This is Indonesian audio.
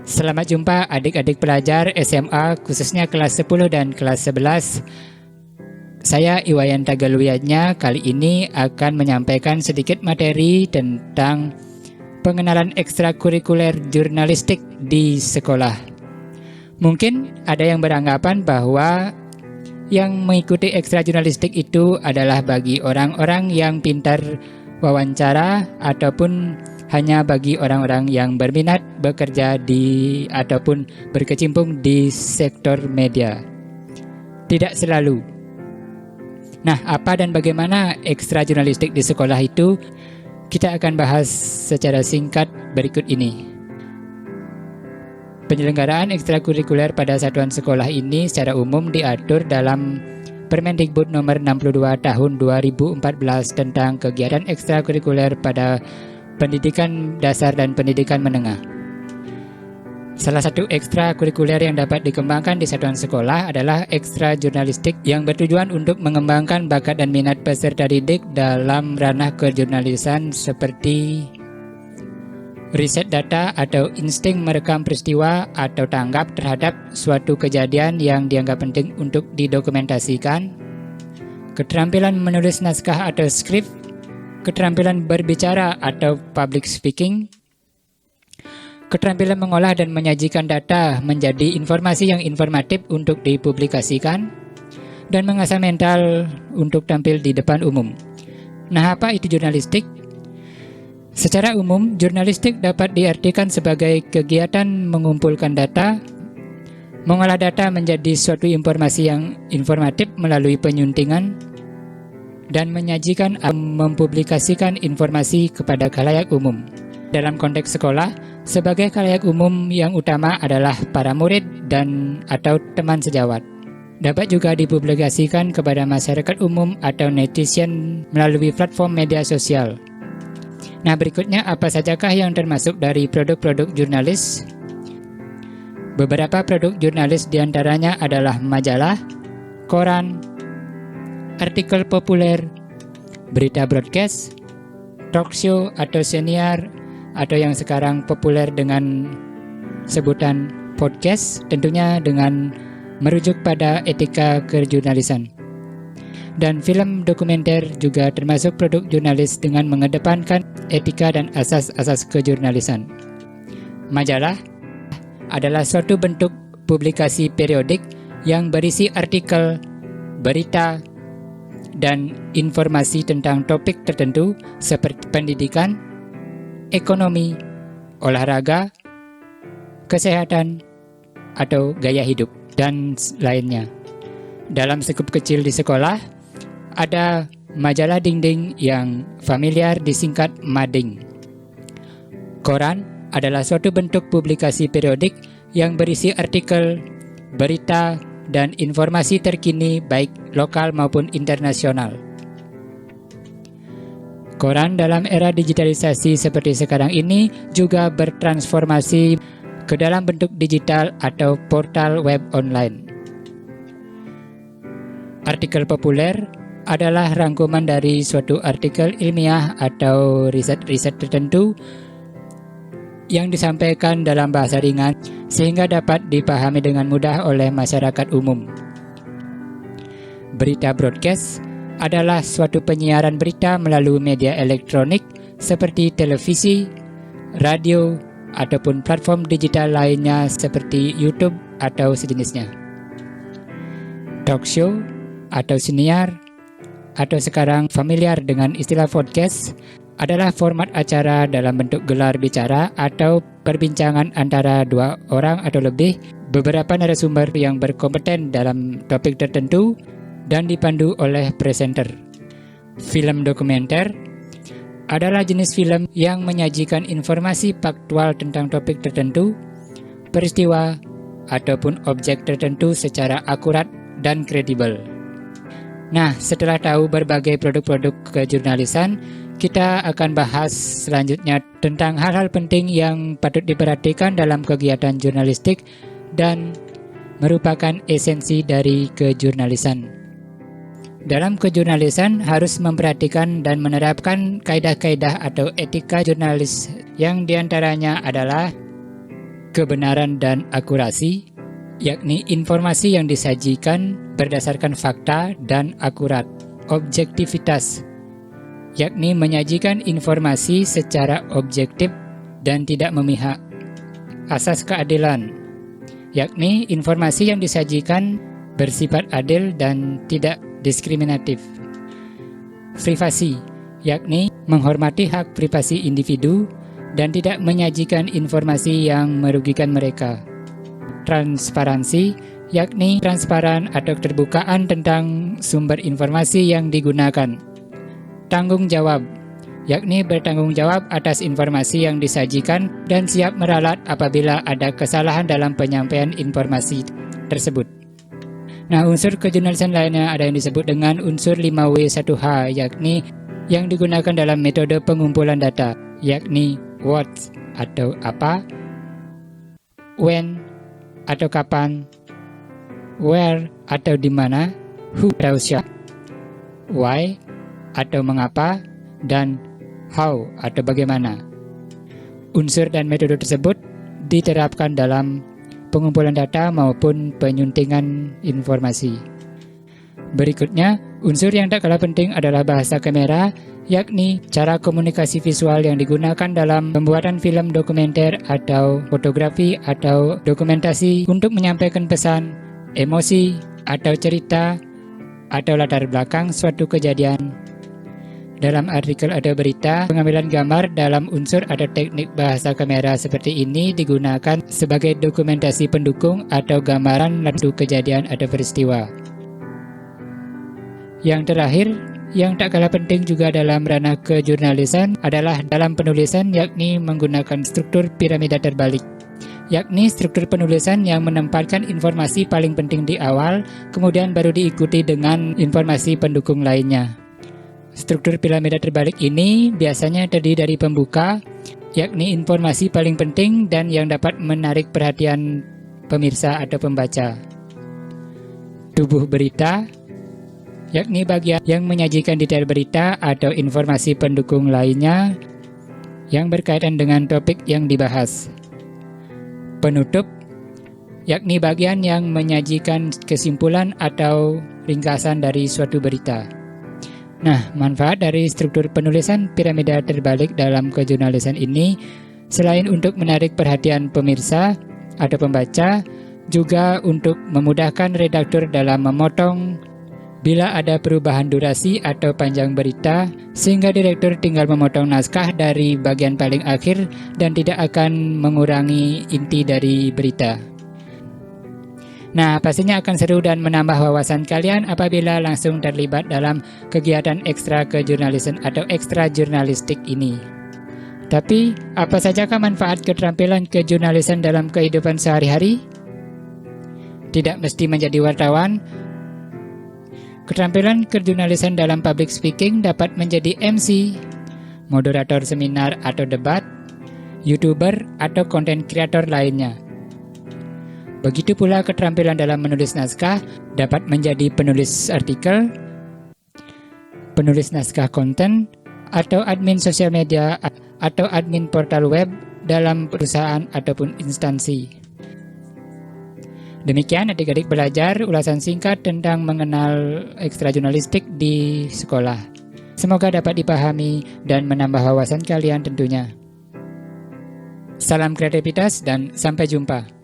Selamat jumpa adik-adik pelajar SMA khususnya kelas 10 dan kelas 11. Saya Iwayan Tagaluyanya kali ini akan menyampaikan sedikit materi tentang pengenalan ekstrakurikuler jurnalistik di sekolah. Mungkin ada yang beranggapan bahwa yang mengikuti ekstra jurnalistik itu adalah bagi orang-orang yang pintar wawancara ataupun hanya bagi orang-orang yang berminat bekerja di ataupun berkecimpung di sektor media. Tidak selalu. Nah, apa dan bagaimana ekstra jurnalistik di sekolah itu? Kita akan bahas secara singkat berikut ini. Penyelenggaraan ekstrakurikuler pada satuan sekolah ini secara umum diatur dalam Permendikbud nomor 62 tahun 2014 tentang kegiatan ekstrakurikuler pada pendidikan dasar dan pendidikan menengah. Salah satu ekstrakurikuler yang dapat dikembangkan di satuan sekolah adalah ekstra jurnalistik yang bertujuan untuk mengembangkan bakat dan minat peserta didik dalam ranah kejurnalisan seperti riset data atau insting merekam peristiwa atau tanggap terhadap suatu kejadian yang dianggap penting untuk didokumentasikan, keterampilan menulis naskah atau skrip, keterampilan berbicara atau public speaking, keterampilan mengolah dan menyajikan data menjadi informasi yang informatif untuk dipublikasikan, dan mengasah mental untuk tampil di depan umum. Nah, apa itu jurnalistik? Secara umum, jurnalistik dapat diartikan sebagai kegiatan mengumpulkan data, mengolah data menjadi suatu informasi yang informatif melalui penyuntingan, dan menyajikan atau mempublikasikan informasi kepada khalayak umum. Dalam konteks sekolah, sebagai khalayak umum yang utama adalah para murid dan atau teman sejawat. Dapat juga dipublikasikan kepada masyarakat umum atau netizen melalui platform media sosial. Nah, berikutnya apa sajakah yang termasuk dari produk-produk jurnalis? Beberapa produk jurnalis diantaranya adalah majalah, koran, artikel populer, berita broadcast, talk show atau senior, atau yang sekarang populer dengan sebutan podcast, tentunya dengan merujuk pada etika kejurnalisan. Dan film dokumenter juga termasuk produk jurnalis dengan mengedepankan etika dan asas-asas kejurnalisan. Majalah adalah suatu bentuk publikasi periodik yang berisi artikel, berita, dan informasi tentang topik tertentu seperti pendidikan, ekonomi, olahraga, kesehatan, atau gaya hidup, dan lainnya. Dalam skup kecil di sekolah, ada majalah dinding yang familiar disingkat mading. Koran adalah suatu bentuk publikasi periodik yang berisi artikel, berita, dan informasi terkini baik lokal maupun internasional. Koran dalam era digitalisasi seperti sekarang ini juga bertransformasi ke dalam bentuk digital atau portal web online. Artikel populer adalah rangkuman dari suatu artikel ilmiah atau riset-riset tertentu yang disampaikan dalam bahasa ringan sehingga dapat dipahami dengan mudah oleh masyarakat umum. Berita broadcast adalah suatu penyiaran berita melalui media elektronik seperti televisi, radio, ataupun platform digital lainnya seperti YouTube atau sejenisnya. Talk show atau siniar atau sekarang familiar dengan istilah podcast adalah format acara dalam bentuk gelar bicara atau perbincangan antara dua orang atau lebih, beberapa narasumber yang berkompeten dalam topik tertentu dan dipandu oleh presenter. Film dokumenter adalah jenis film yang menyajikan informasi faktual tentang topik tertentu, peristiwa, ataupun objek tertentu secara akurat dan kredibel. Nah, setelah tahu berbagai produk-produk kejurnalisan, kita akan bahas selanjutnya tentang hal-hal penting yang patut diperhatikan dalam kegiatan jurnalistik dan merupakan esensi dari kejurnalisan. Dalam kejurnalisan harus memperhatikan dan menerapkan kaidah-kaidah atau etika jurnalis yang diantaranya adalah kebenaran dan akurasi, yakni informasi yang disajikan berdasarkan fakta dan akurat. Objektivitas, yakni menyajikan informasi secara objektif dan tidak memihak. Asas keadilan, yakni informasi yang disajikan bersifat adil dan tidak diskriminatif. Privasi, yakni menghormati hak privasi individu dan tidak menyajikan informasi yang merugikan mereka. Transparansi, yakni transparan atau keterbukaan tentang sumber informasi yang digunakan. Tanggung jawab, yakni bertanggung jawab atas informasi yang disajikan dan siap meralat apabila ada kesalahan dalam penyampaian informasi tersebut. Nah, unsur kejurnalisan lainnya ada yang disebut dengan unsur 5W1H, yakni yang digunakan dalam metode pengumpulan data, yakni what atau apa, when atau kapan, where atau di mana, who atau siapa, why atau mengapa, dan how atau bagaimana. Unsur dan metode tersebut diterapkan dalam pengumpulan data maupun penyuntingan informasi. Berikutnya, unsur yang tak kalah penting adalah bahasa kamera, yakni cara komunikasi visual yang digunakan dalam pembuatan film dokumenter atau fotografi atau dokumentasi untuk menyampaikan pesan, emosi, atau cerita, atau latar belakang suatu kejadian. Dalam artikel atau berita, pengambilan gambar dalam unsur atau teknik bahasa kamera seperti ini digunakan sebagai dokumentasi pendukung atau gambaran suatu kejadian atau peristiwa. Yang terakhir, yang tak kalah penting juga dalam ranah kejurnalisan adalah dalam penulisan, yakni menggunakan struktur piramida terbalik, yakni struktur penulisan yang menempatkan informasi paling penting di awal, kemudian baru diikuti dengan informasi pendukung lainnya. Struktur piramida terbalik ini biasanya terdiri dari pembuka, yakni informasi paling penting dan yang dapat menarik perhatian pemirsa atau pembaca. Tubuh berita, yakni bagian yang menyajikan detail berita atau informasi pendukung lainnya yang berkaitan dengan topik yang dibahas. Penutup, yakni bagian yang menyajikan kesimpulan atau ringkasan dari suatu berita. Nah, manfaat dari struktur penulisan piramida terbalik dalam kejurnalisan ini, selain untuk menarik perhatian pemirsa atau pembaca, juga untuk memudahkan redaktur dalam memotong bila ada perubahan durasi atau panjang berita, sehingga direktur tinggal memotong naskah dari bagian paling akhir dan tidak akan mengurangi inti dari berita. Nah, pastinya akan seru dan menambah wawasan kalian apabila langsung terlibat dalam kegiatan ekstra kejurnalisan atau ekstra jurnalistik ini. Tapi, apa sajakah manfaat keterampilan kejurnalisan dalam kehidupan sehari-hari? Tidak mesti menjadi wartawan. Keterampilan kejurnalisan dalam public speaking dapat menjadi MC, moderator seminar atau debat, YouTuber, atau konten kreator lainnya. Begitu pula keterampilan dalam menulis naskah dapat menjadi penulis artikel, penulis naskah konten, atau admin sosial media atau admin portal web dalam perusahaan ataupun instansi. Demikian adik-adik belajar ulasan singkat tentang mengenal ekstra jurnalistik di sekolah. Semoga dapat dipahami dan menambah wawasan kalian tentunya. Salam kreativitas dan sampai jumpa.